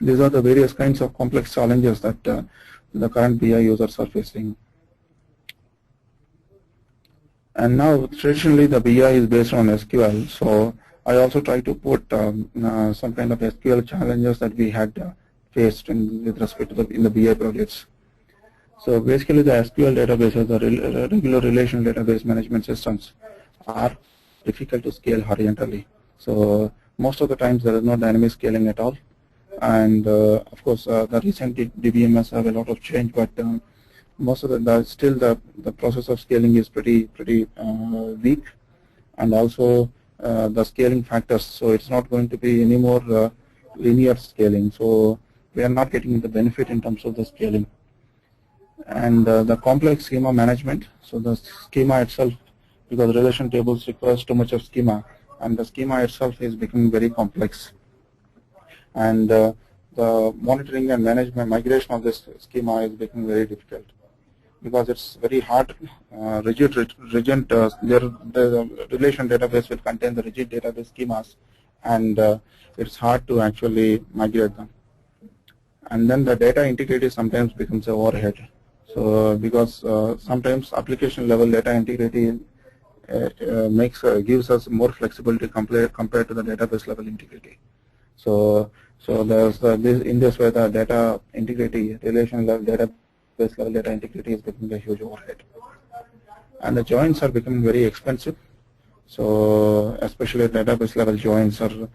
These are the various kinds of complex challenges that the current BI users are facing. And now traditionally the BI is based on SQL, so I also try to put some kind of SQL challenges that we had faced with respect to in the BI projects. So basically the SQL databases, the regular relational database management systems, are difficult to scale horizontally. So most of the times there is no dynamic scaling at all. And of course the recent DBMS have a lot of change, but most of still the process of scaling is pretty weak, and also the scaling factors. So it's not going to be any more linear scaling. So we are not getting the benefit in terms of the scaling. And the complex schema management. So the schema itself, because relation tables requires too much of schema, and the schema itself is becoming very complex. And the monitoring and management migration of this schema is becoming very difficult, because it's very hard, rigid, the relation database will contain the rigid database schemas, and it's hard to actually migrate them. And then the data integrity sometimes becomes an overhead. So because sometimes application level data integrity gives us more flexibility compared to the database level integrity. So there's in this way the data integrity, relation level database level data integrity is becoming a huge overhead. And the joins are becoming very expensive. So especially database level joins are,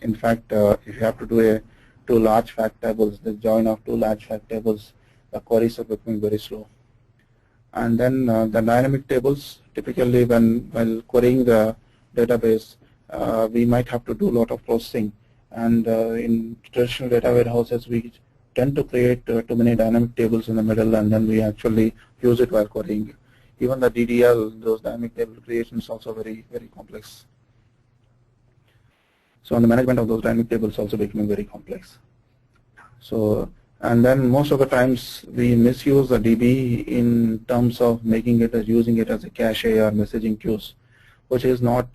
in fact, if you have to do two large fact tables, the join of two large fact tables, the queries are becoming very slow. And then the dynamic tables, typically while querying the database, we might have to do a lot of processing. And in traditional data warehouses, we tend to create too many dynamic tables in the middle, and then we actually use it while querying. Even the DDL, those dynamic table creations, also very complex. So the management of those dynamic tables also becoming very complex. So, and then most of the times we misuse the DB in terms of making it using it as a cache or messaging queues, which is not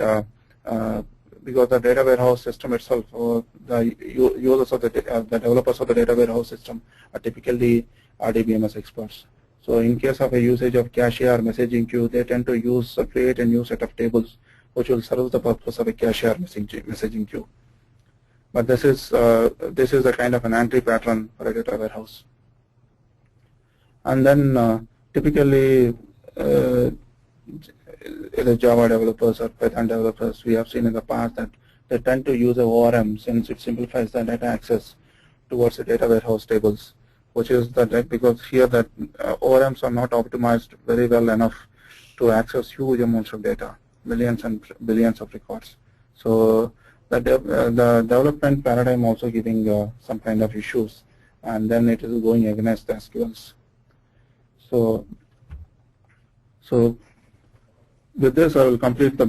because the data warehouse system itself, or the users of the developers of the data warehouse system are typically DBMS experts. So in case of a usage of cache or messaging queue, they tend to create a new set of tables which will serve the purpose of a cache or messaging queue. But this is a kind of an entry pattern for a data warehouse. And then typically the Java developers or Python developers, we have seen in the past that they tend to use a ORM since it simplifies the data access towards the data warehouse tables, which is that because here that ORMs are not optimized very well enough to access huge amounts of data, millions and billions of records. So the development paradigm also giving some kind of issues, and then it is going against the SQLs. So with this I will complete the